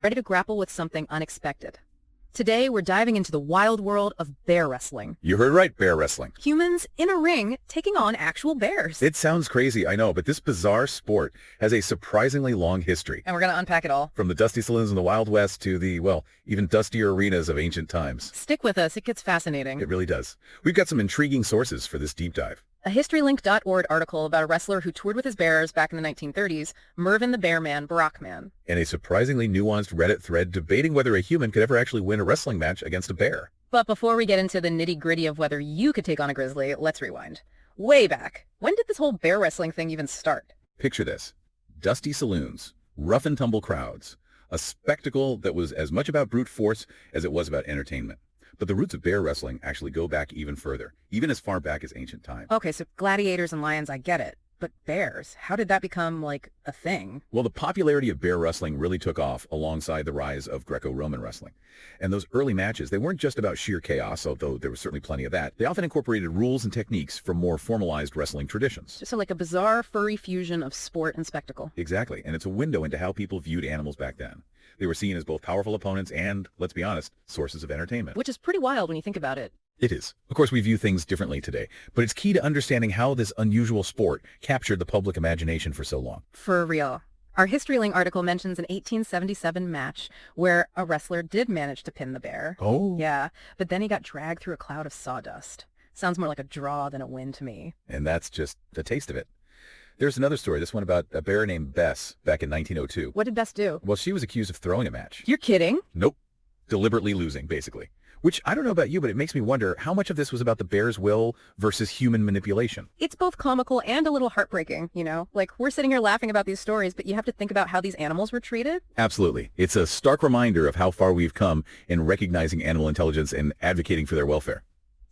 ready to grapple with something unexpected. Today, we're diving into the wild world of bear wrestling. You heard right, bear wrestling. Humans in a ring taking on actual bears. It sounds crazy, I know, but this bizarre sport has a surprisingly long history. And we're going to unpack it all. From the dusty saloons in the Wild West to the, well, even dustier arenas of ancient times. Stick with us, it gets fascinating. It really does. We've got some intriguing sources for this deep dive. A HistoryLink.org article about a wrestler who toured with his bears back in the 1930s, Mervyn the Bearman Barackman. And a surprisingly nuanced Reddit thread debating whether a human could ever actually win a wrestling match against a bear. But before we get into the nitty-gritty of whether you could take on a grizzly, let's rewind. Way back. When did this whole bear wrestling thing even start? Picture this. Dusty saloons, rough and tumble crowds, a spectacle that was as much about brute force as it was about entertainment. But the roots of bear wrestling actually go back even further, even as far back as ancient times. Okay, so gladiators and lions, I get it. But bears, how did that become, like, a thing? Well, the popularity of bear wrestling really took off alongside the rise of Greco-Roman wrestling. And those early matches, they weren't just about sheer chaos, although there was certainly plenty of that. They often incorporated rules and techniques from more formalized wrestling traditions. So like a bizarre, furry fusion of sport and spectacle. Exactly, and it's a window into how people viewed animals back then. They were seen as both powerful opponents and, let's be honest, sources of entertainment. Which is pretty wild when you think about it. It is. Of course, we view things differently today, but it's key to understanding how this unusual sport captured the public imagination for so long. For real. Our HistoryLink article mentions an 1877 match where a wrestler did manage to pin the bear. Oh. Yeah, but then he got dragged through a cloud of sawdust. Sounds more like a draw than a win to me. And that's just a taste of it. There's another story, this one about a bear named Bess back in 1902. What did Bess do? Well, she was accused of throwing a match. You're kidding? Nope. Deliberately losing, basically. Which, I don't know about you, but it makes me wonder how much of this was about the bear's will versus human manipulation. It's both comical and a little heartbreaking, you know? Like, we're sitting here laughing about these stories, but you have to think about how these animals were treated. Absolutely. It's a stark reminder of how far we've come in recognizing animal intelligence and advocating for their welfare.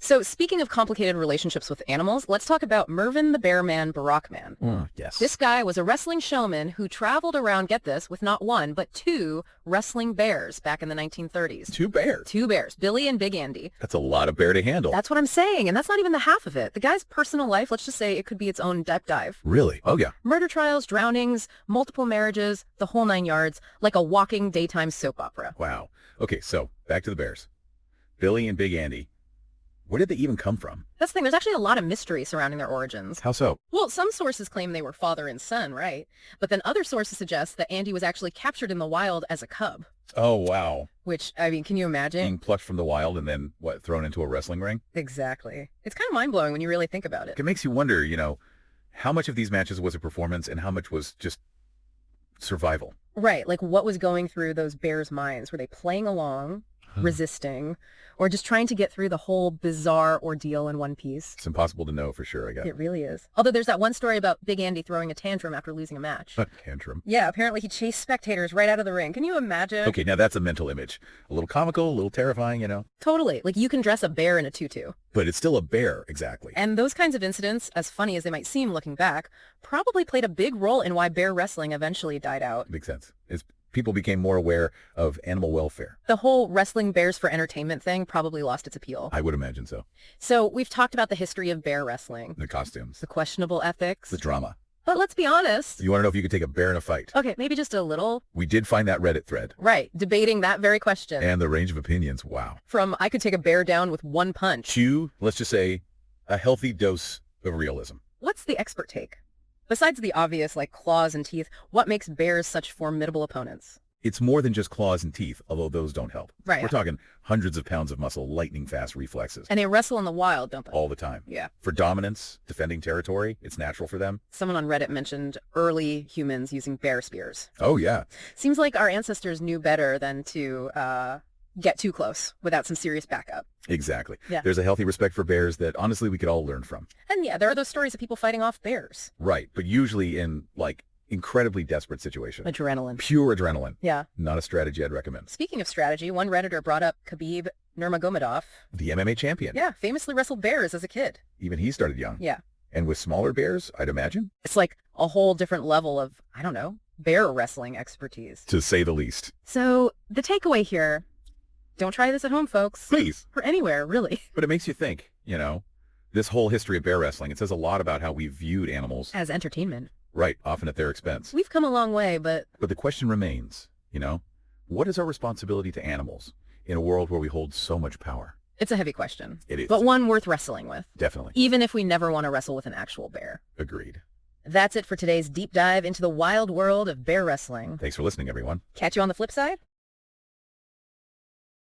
So, speaking of complicated relationships with animals, let's talk about Mervyn the Bearman Barackman. Yes. This guy was a wrestling showman who traveled around, get this, with not one, but two wrestling bears back in the 1930s. Two bears. Two bears, Billy and Big Andy. That's a lot of bear to handle. That's what I'm saying, and that's not even the half of it. The guy's personal life, let's just say it could be its own deep dive. Really? Oh, yeah. Murder trials, drownings, multiple marriages, the whole nine yards, like a walking daytime soap opera. Wow. Okay, so back to the bears. Billy and Big Andy. Where did they even come from? That's the thing, there's actually a lot of mystery surrounding their origins. How so? Well, some sources claim they were father and son, right? But then other sources suggest that Andy was actually captured in the wild as a cub. Oh, wow. Which, I mean, can you imagine? Being plucked from the wild and then, what, thrown into a wrestling ring? Exactly. It's kind of mind-blowing when you really think about it. It makes you wonder, how much of these matches was a performance and how much was just survival? Right, like what was going through those bears' minds? Were they playing along, resisting, or just trying to get through the whole bizarre ordeal in one piece? It's impossible to know for sure, I guess. It really is. Although there's that one story about Big Andy throwing a tantrum after losing a match. A tantrum. Yeah, apparently he chased spectators right out of the ring. Can you imagine? Okay, now that's a mental image. A little comical, a little terrifying, Totally. Like you can dress a bear in a tutu. But it's still a bear, exactly. And those kinds of incidents, as funny as they might seem looking back, probably played a big role in why bear wrestling eventually died out. Makes sense. People became more aware of animal welfare. The whole wrestling bears for entertainment thing probably lost its appeal. I would imagine so. So we've talked about the history of bear wrestling. The costumes. The questionable ethics. The drama. But let's be honest. You want to know if you could take a bear in a fight? Okay, maybe just a little. We did find that Reddit thread. Right, debating that very question. And the range of opinions, wow. From I could take a bear down with one punch. To, let's just say, a healthy dose of realism. What's the expert take? Besides the obvious, like claws and teeth, what makes bears such formidable opponents? It's more than just claws and teeth, although those don't help. Right. We're talking hundreds of pounds of muscle, lightning-fast reflexes. And they wrestle in the wild, don't they? All the time. Yeah. For dominance, defending territory, it's natural for them. Someone on Reddit mentioned early humans using bear spears. Oh, yeah. Seems like our ancestors knew better than to get too close without some serious backup. Exactly. Yeah. There's a healthy respect for bears that, honestly, we could all learn from. And yeah, there are those stories of people fighting off bears. Right, but usually in, incredibly desperate situations. Adrenaline. Pure adrenaline. Yeah. Not a strategy I'd recommend. Speaking of strategy, one Redditor brought up Khabib Nurmagomedov. The MMA champion. Yeah, famously wrestled bears as a kid. Even he started young. Yeah. And with smaller bears, I'd imagine. It's like a whole different level of, I don't know, bear wrestling expertise. To say the least. So the takeaway here, don't try this at home, folks. Please. Or anywhere, really. But it makes you think, this whole history of bear wrestling, it says a lot about how we viewed animals. As entertainment. Right, often at their expense. We've come a long way, but But the question remains, What is our responsibility to animals in a world where we hold so much power? It's a heavy question. It is. But one worth wrestling with. Definitely. Even if we never want to wrestle with an actual bear. Agreed. That's it for today's deep dive into the wild world of bear wrestling. Thanks for listening, everyone. Catch you on the flip side?